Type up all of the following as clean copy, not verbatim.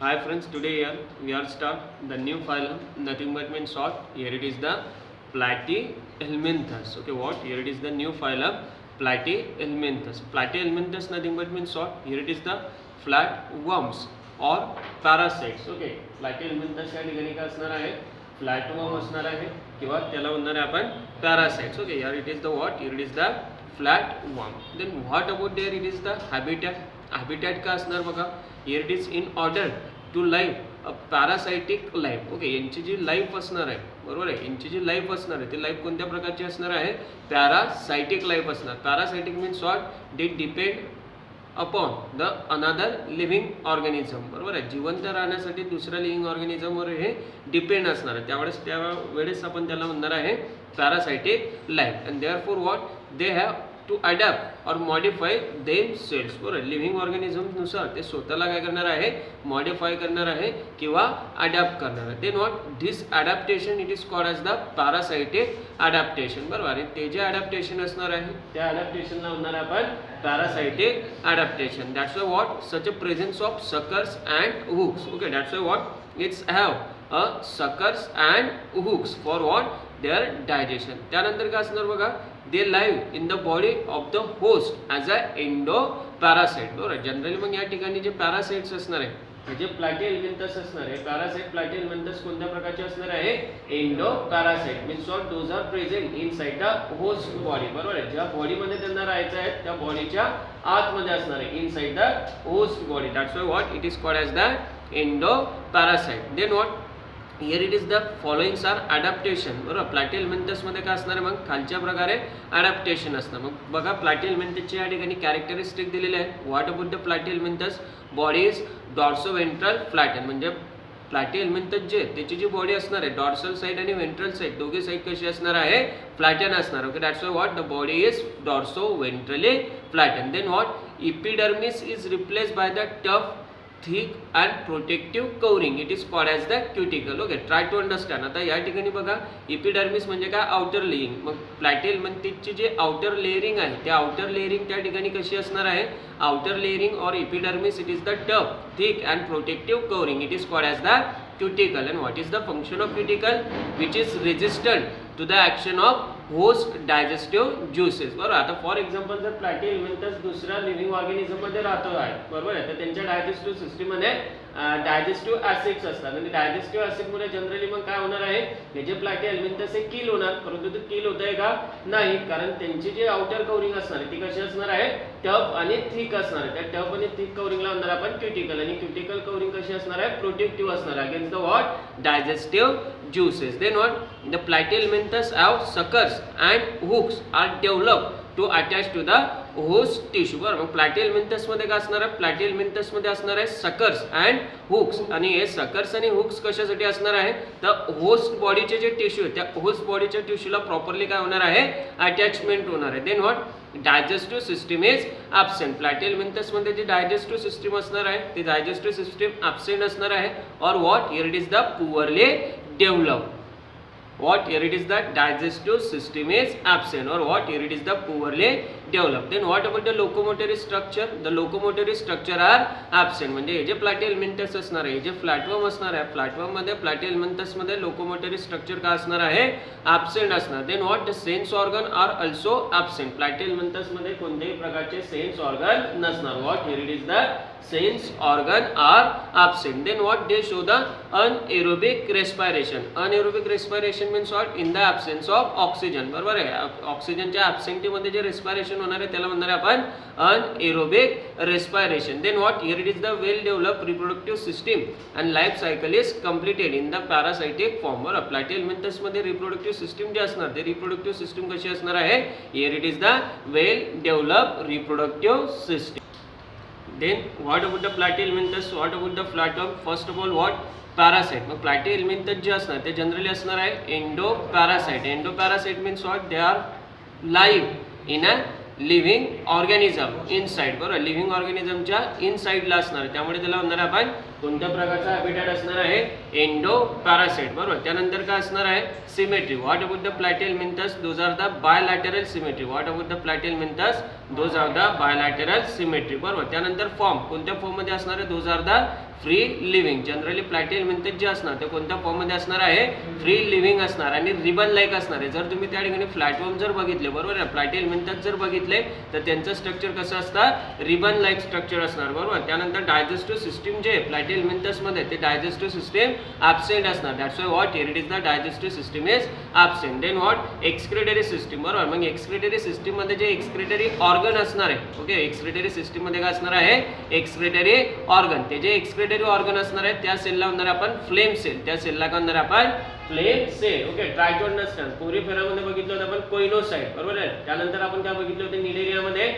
Hi friends, today here we are start the new phylum, nothing but means short. Here it is the Platyhelminthus. Okay, what? Here it is the new phylum Platyhelminthus. Platyhelminthus nothing but means short. Here it is the flatworms or parasites. Okay, Platyhelminthus या ठिकाणी काय असणार आहे? फ्लॅटवर्म असणार आहे किंवा त्याला म्हणणार आहे आपण parasites. Okay, here it is the what? Here it is the flatworm. Then what about there? It is the habitat. Habitat का असणार बघा. Here it is in order to live a parasitic life. Okay, यांची जी life असणार आहे, बरोबर आहे, यांची जी life असणार आहे ती लाईफ कोणत्या प्रकारची असणार आहे? पॅरासाइटिक लाईफ असणार. पॅरासाइटिक means what? They depend upon the another living organism. बरोबर आहे, जिवंत राहण्यासाठी दुसऱ्या लिव्हिंग ऑर्गॅनिझमवर हे डिपेंड असणार आहे. त्यावेळेस आपण त्याला म्हणणार आहे parasitic life. And therefore what? They have to adapt or modify themselves. बरोबर, लिव्हिंग ऑर्गॅनिझमनुसार ते स्वतःला काय करणार आहे? मॉडिफाय करणार आहे किंवा अडॅप्ट करणार आहे. Then what? This adaptation it is called as the parasitic adaptation. बरोबर, आणि ते जे अडॅप्टेशन असणार आहे त्या अडॅप्टेशनला म्हणणार आपण parasitic adaptation. That's why what? Such a presence of suckers and hooks. Okay, that's why what? It's have a suckers and hooks for what? There digestion. त्यानंतर काय असणार बघा? They live in the body of the host as a endoparasite. बरोबर, generally मग या ठिकाणी जे parasites असणार आहे म्हणजे प्लॅटीहेल्मिंथस असणार आहे. पॅरासाइट प्लॅटीहेल्मिंथस कोणत्या प्रकारचे असणार आहे? Endo parasite means what? Those are present inside the host body. बरोबर आहे, ज्या बॉडीमध्ये त्यांना राहायचं आहे त्या बॉडीच्या आतमध्ये असणार आहे, inside the host body. That's why what? It is called as the endo parasite. Then what? Here it is the followings are adaptation. बरोबर, प्लॅटीहेल्मिंथस मध्ये काय असणार आहे? मग खालच्या प्रकारे अडॅप्टेशन असणार. मग बघा प्लॅटीहेल्मिंथसची या ठिकाणी कॅरेक्टरिस्टिक दिलेले आहे. What about the platyhelminthes? Body is dorsoventral flatten. म्हणजे प्लॅटीहेल्मिंथस जे त्याची जी बॉडी असणार आहे डॉर्सल साइड आणि व्हेंट्रल साइड दोघे साइड कशी असणार आहे? फ्लॅटन असणार. Okay, that's why what? The body is dorsoventrally flatten. Then what? Epidermis is replaced by the tough thick and protective covering. It is called as the cuticle. Okay, try to understand. आता या ठिकाणी बघा epidermis म्हणजे काय? Outer layering. मग प्लॅटीहेल्मिंथसची जे outer layering आहे त्या आउटर लेयरिंग त्या ठिकाणी कशी असणार आहे? Outer layering or epidermis it is the tough thick and protective covering. It is called as the cuticle. And what is the function of cuticle? Which is resistant to the action of host digestive juices. बरोबर, आता for example जर प्लॅटीहेल्मिंथस दुसऱ्या living ऑर्गॅनिझममध्ये राहतो आहे, बरोबर आहे, तर त्यांच्या डायजेस्टिव्ह सिस्टीममध्ये डायजेस्टिव्ह ॲसिड्स असतात आणि डायजेस्टिव्ह ॲसिडमुळे जनरली मग काय होणार आहे? हे जे प्लॅटीहेल्मिंथस हे किल होणार. परंतु ते किल होत आहे का? नाही, कारण त्यांची जी आउटर कवरिंग असणार आहे ती कशी असणार आहे? टफ आणि थिक असणार आहे. त्या टफ आणि थिक कवरिंगला म्हणणार आपण क्युटिकल. आणि क्युटिकल कवरिंग कशी असणार आहे? प्रोटेक्टिव्ह असणार आहे against the what? Digestive juices. Then what? The platyhelminthus have suckers and hooks are developed to attach to the host tissue. बरोबर, मग प्लॅटीहेल्मिंथस मध्ये काय असणार आहे? प्लॅटीहेल्मिंथस मध्ये असणार आहे सकर्स अँड हुक्स. आणि हे सकर्स आणि हुक्स कशासाठी असणार आहे? तर होस्ट बॉडीचे जे टिश्यू आहे त्या होस्ट बॉडीच्या टिश्यूला प्रॉपरली काय होणार आहे? अटॅचमेंट होणार आहे. Then what? Digestive system is absent. Platyhelminthes मध्ये जी डायजेस्टिव्ह सिस्टीम असणार आहे ती डायजेस्टिव्ह सिस्टीम ॲब्सेंट असणार आहे. और what? Here it is the poorly developed. What? Here it is the digestive system is absent. Or what? Here it is the poorly developed. Then what about the locomotory structure? The locomotory structure are absent. म्हणजे हे जे प्लॅटीहेल्मिंथस असणार आहे, हे जे फ्लॅटवर्म असणार आहे, फ्लॅटवर्म मध्ये प्लॅटीहेल्मिंथस मध्ये लोकोमोटरी स्ट्रक्चर काय असणार आहे? ॲब्सेंट असणार. Then what? The sense organ are also absent. Platyhelminthes मध्ये कोणत्याही प्रकारचे सेन्स ऑर्गन नसणार. What? Here it is the sense organ are absent. Then what? They show the anaerobic respiration. Anaerobic respiration means what? In the absence of oxygen. बरोबर आहे, ऑक्सिजनच्या absentee मध्ये जे respiration होणार आहे त्याला म्हणणार आहे आपण anaerobic respiration. Then what? Here it is the well developed reproductive system and life cycle is completed in the parasitic form. बरोबर, प्लॅटीहेल्मिंथस मध्ये रिप्रोडक्टिव्ह सिस्टीम जे असणार ते रिप्रोडक्टिव्ह सिस्टीम कशी असणार आहे? Here it is the well developed reproductive system. Then what about the platyhelminthus? What about the flatworm? First of all what? Parasite. मग platyhelminthus जे असणार ते जनरली असणार आहे endo parasite. Endo parasite means what? They are live in a living organism inside. बरोबर, living ऑर्गॅनिझमच्या इनसाइडला असणार त्यामुळे त्याला म्हणणार आपण कोणत्या प्रकारचा हॅबिटॅट असणार आहे? एंडो पॅरासाइट, बरोबर. त्यानंतर काय असणार आहे? Symmetry. What about the platyhelminthes? Those are the bilateral symmetry. What about the platyhelminthes? Those are the bilateral symmetry, बरोबर. त्यानंतर फॉर्म, कोणत्या फॉर्म मध्ये असणार आहे? Those are the free living. Generally platyhelminthes जे असणार ते कोणत्या फॉर्म मध्ये असणार आहे? फ्री लिव्हिंग असणार आणि रिबन लाईक असणार आहे. जर तुम्ही त्या ठिकाणी फ्लॅटवर्म जर बघितले, बरोबर आहे, प्लॅटिहेल्मिंथस जर बघितले तर त्यांचं स्ट्रक्चर कसं असतं? रिबन लाईक स्ट्रक्चर असणार, बरोबर. त्यानंतर डायजेस्टिव्ह सिस्टीम जे प्लॅटिहेल्मिंथस मध्ये ते डायजेस्टिव्ह सिस्टीम ॲब्सेंट असणार. That's why what here it is the digestive system is absent. Then what? Excretory system, बरोबर. मग एक्सक्रिटरी सिस्टीम मध्ये जे एक्सक्रिटरी ऑर्गन असणार आहे, ओके, एक्सक्रिटरी सिस्टीम मध्ये काय असणार आहे? Excretory organ. ते जे एक्सक्रिटरी ऑर्गन असणार आहे त्या सेलला म्हणणार आपण फ्लेम सेल. त्या सेलला काय म्हणणार आपण? Flame sale, okay. ट्रायटोड नसतात. पोरीफेरामध्ये बघितलं होतं आपण कोइनोसाइट, बरोबर आहे. त्यानंतर आपण काय बघितले होते? निडेरियामध्ये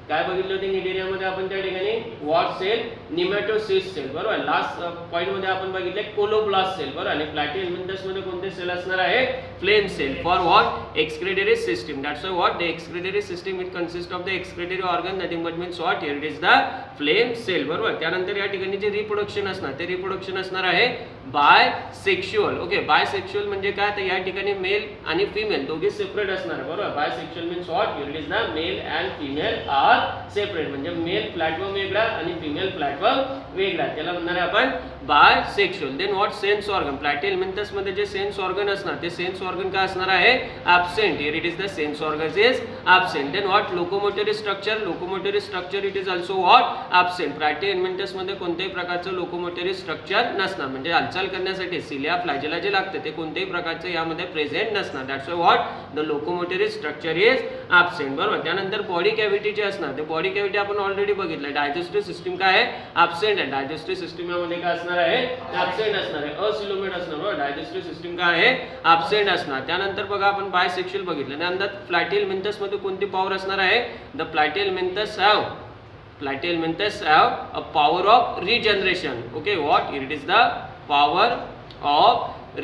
काय बघितले होते? निडेरियामध्ये आपण त्या ठिकाणी वॉट सेल? निमॅटोसिस सेल, बरोबर. लास्ट पॉइंट मध्ये आपण बघितले कोलोब्लास्ट सेल, बरोबर. आणि प्लॅटिहेल्मिंथस मध्ये कोणते सेल असणार आहे? Flame cell. For what? Excretory system. That's why what? The excretory system it consist of the excretory organ, nothing but means what? Here it is the flame cell, बरोबर. त्यानंतर या ठिकाणी जे रिप्रोडक्शन असणार ते रिप्रोडक्शन असणार आहे bisexual, okay. Bisexual म्हणजे काय? तर या ठिकाणी मेल आणि फिमेल दोघे सेपरेट असणार, बरोबर. Bisexual means what? Here it is the male and female are separate. म्हणजे मेल प्लॅटफॉर्म वेगळा आणि फिमेल प्लॅटफॉर्म वेगळा, त्याला म्हणणार आहे आपण bisexual. Then what? Sense organ. Platyhelminthes मध्ये जे सेन्स ऑर्गन असणार ते सेन्स ऑर्गन काय असणार आहे? Absent. Here it is the sense organ is absent. Then what? Locomotory structure. Locomotory structure it is also what? Absent. Platyhelminthes मध्ये कोणत्याही प्रकारचं लोकोमोटरी स्ट्रक्चर नसणार. म्हणजे हालचाल करण्यासाठी सिलिया फ्लॅजेला जे लागते ते कोणत्याही प्रकारचं यामध्ये प्रेझेंट नसणार. That's why what? The locomotory structure is absent, बरोबर. त्यानंतर बॉडी कॅव्हिटी जे असणार ते बॉडी कॅव्हिटी आपण ऑलरेडी बघितलं. डायजेस्टिव्ह सिस्टीम काय आहे? ॲब्सेंट आहे. डायजेस्टिव्ह सिस्टीम मध्ये काय असणार आहे? ॲब्सेंट असणार आहे. असिलोमेट असणार, बरोबर. डायजेस्टिव्ह सिस्टीम काय आहे? ॲब्सेंट असणार. त्यानंतर बघा आपण बायसेक्शुअल बघितलं. त्यानंतर प्लॅटिहेल्मिंथस मध्ये कोणती पॉवर असणार आहे? The platyhelminthes have a power of regeneration, okay. What? It is the power of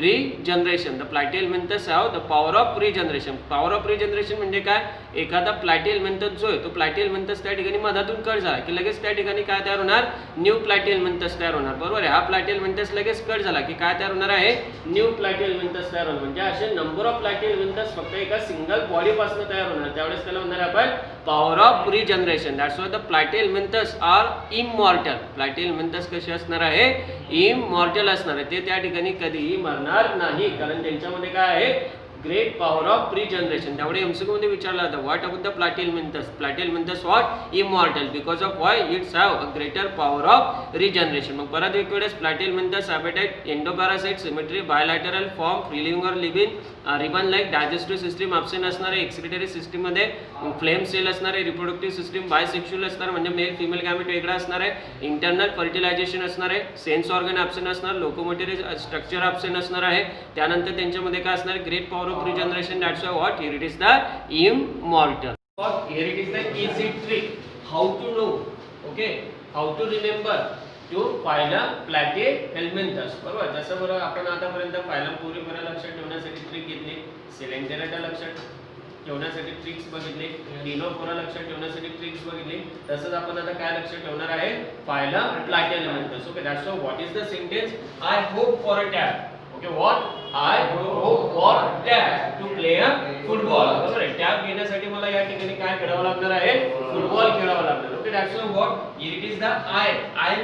regeneration. The platyhelminthes have the power of regeneration. Power of regeneration म्हणजे काय? एखादा प्लॅटिहेल्मिंथस जो आहे तो प्लॅटिहेल्मिंथस त्या ठिकाणी मधातून कट झाला की लगेच त्या ठिकाणी काय तयार होणार? न्यू प्लॅटिहेल्मिंथस तयार होणार, बरोबर आहे. हा प्लॅटिहेल्मिंथस लगेच कट झाला की काय तयार होणार आहे? न्यू प्लॅटिहेल्मिंथस तयार होणार. म्हणजे असे नंबर ऑफ प्लॅटिहेल्मिंथस फक्त एका सिंगल बॉडी पासून तयार होणार. त्यावेळेस त्याला म्हणणार आपण power of regeneration. That's why the platyhelminthes are immortal. Platyhelminthes कसे असणार आहे? इमॉर्टल असणार आहे. ते त्या ठिकाणी कधीही मरणार नाही, कारण त्यांच्यामध्ये काय आहे? Great power of regeneration. त्यामुळे एमसीक्यू मध्ये विचारला जातं what about the platyhelminthes? Platyhelminthes what? Immortal because of why? It's have a greater power of regeneration. मग परत एक वेळेस platyhelminthes habitat, endoparasite, symmetry, bilateral form, free living और living, ribbon like, digestive system absent असणार आहे. Excretory system मध्ये flame cell असणार आहे. रिप्रोडक्टिव्ह सिस्टीम बायसेक्शुअल असणार म्हणजे मेल फिमेल गॅमेट वेगळा असणार आहे. इंटरनल फर्टिलायझेशन असणार आहे. सेन्स ऑर्गन ॲब्सेंट असणार. लोकोमोटरी स्ट्रक्चर ॲब्सेंट असणार आहे. त्यानंतर त्यांच्यामध्ये काय असणार? Great power of regeneration. That's why what? Here it is the immortal. Here it is the easy trick how to know, okay, how to remember to phylum platyhelminthes, बरोबर. जसं बरोबर आपण आतापर्यंत फायलम पोरीफेरा लक्षात ठेवण्यासाठी ट्रिक घेतली, coelenterata लक्षात ठेवण्यासाठी ट्रिक्स बघितले, डिनोफोरा लक्षात ठेवण्यासाठी ट्रिक्स बघितली. तसंच आपण आता काय लक्षात ठेवणार आहे? Phylum platyhelminthes, okay. That's why what is the sentence? I hope for a tab, okay. What? I hope for tab to play a football, बरोबर आहे. टॅब घेण्यासाठी मला या ठिकाणी काय खेळावं लागणार आहे? फुटबॉल खेळावं लागणार, okay. That's why what? It is the I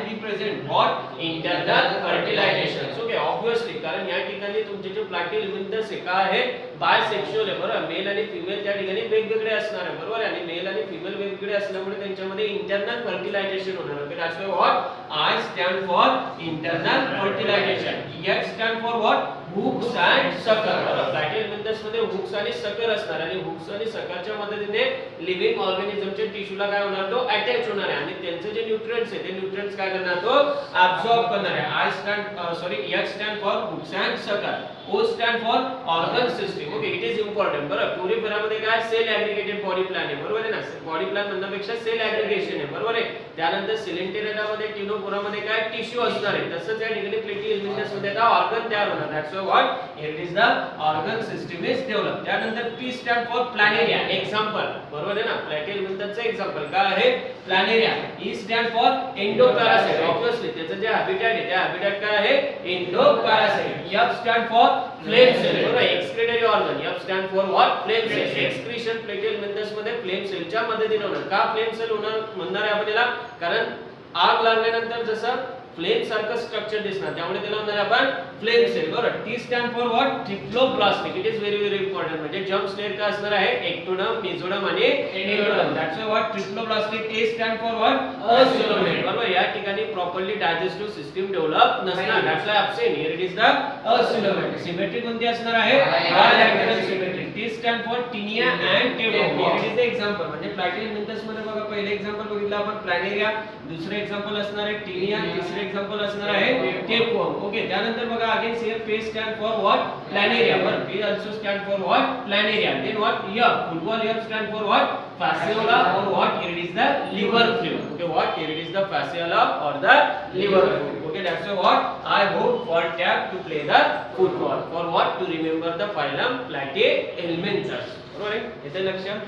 represent what? Internal fertilization, okay. Obviously कारण या ठिकाणी तुमचे जे प्लॅटिहेल्मिंथस आहे काय आहे? बायसेक्शुअल आहे, बरोबर. मेल आणि फिमेल त्या ठिकाणी वेगवेगळे असणार आहे, बरोबर आहे. आणि मेल आणि फिमेल वेगवेगळे असल्यामुळे त्यांच्यामध्ये इंटरनल फर्टिलायझेशन होणार, okay. That's why what? I stand for internal fertilization. H stand for what? Hooks and sucker. Platyhelminthes मध्ये हुक्स आणि सकर असणार आणि हुक्स आणि सकरच्या मदतीने लिव्हिंग ऑर्गॅनिझमच्या टिश्यूला काय होणार? तो अटॅच होणार आहे आणि त्यांचे जे न्यूट्रिएंट्स आहे ते न्यूट्रिएंट्स काय करणार? तो ऍब्सॉर्ब करणार आहे. I stand H stand for hooks and sucker. O stand for organ system. Okay, it is important. बरोबर, प्लुरिपोरामध्ये काय सेल ऍग्रीगेटेड बॉडी प्लॅन आहे, बरोबर आहे ना. बॉडी प्लॅन म्हणण्यापेक्षा सेल ऍग्रीगेशन आहे, बरोबर आहे. त्यानंतर सिलेंटेरेटामध्ये टिनोफोरामध्ये काय टिश्यू असणार आहे, तसंच या ठिकाणी प्लेटी हेल्मिंथस मध्ये काय ऑर्गन तयार होणार. That's what here is the organ system is develop. त्यानंतर P stand for planaria. Example, बरोबर आहे ना. प्लॅटी हेल्मिंथसचं एक्झाम्पल काय आहे, planaria. E stand for endoparasite. Obviously त्याचं जे हॅबिटॅट आहे त्या हॅबिटॅट काय आहे, endoparasite. F stand for flame cell, बरोबर. Excretory organ. F stand for what, flame cell. Excretion platyhelminthes मध्ये फ्लेम सेलच्या मदतीने होणार. का फ्लेम सेल होणार म्हणणार आहे आपण याला, कारण आग लागल्यानंतर जसं फ्लेम सारखं स्ट्रक्चर दिसणार, त्यामुळे त्याला म्हणणार आपण फ्लेम सेल, बरोबर. T stand for what, triploblastic. It is very very important. म्हणजे जर्म स्लेअर काय असणार आहे, एक्टोडर्म, मेसोडर्म आणि endoderm. That's what triploblastic. A stand for what, acoelomate, बरोबर. या ठिकाणी प्रॉपर्ली डायजेस्टिव्ह सिस्टम डेव्हलप नसणार. That's why absent. Here it is the acoelomate. Symmetry कोणती असणार आहे, bilateral symmetry. T stand for taenia and टेलोम. Here it is the example. म्हणजे प्लॅटी हेल्मिंथस मध्ये बघा, पहिले एक्झाम्पल बघितलं आपण प्लॅनेरिया, दुसरे एक्झाम्पल असणार आहे टिनिया, तिसरे एक्झाम्पल असणार आहे टेपवर्म. ओके, त्यानंतर बघा again here P stand for what, planaria. बरं, P also stand for what, planaria. Then what, F, football F stand for what, fasciola or what, here it is the liver fluid. Okay, what, here it is the fasciola or the liver fluid. Okay, that's what I hope for tab to play the football. For what, to remember the phylum Platyhelminthes. Alright, येते लक्षात.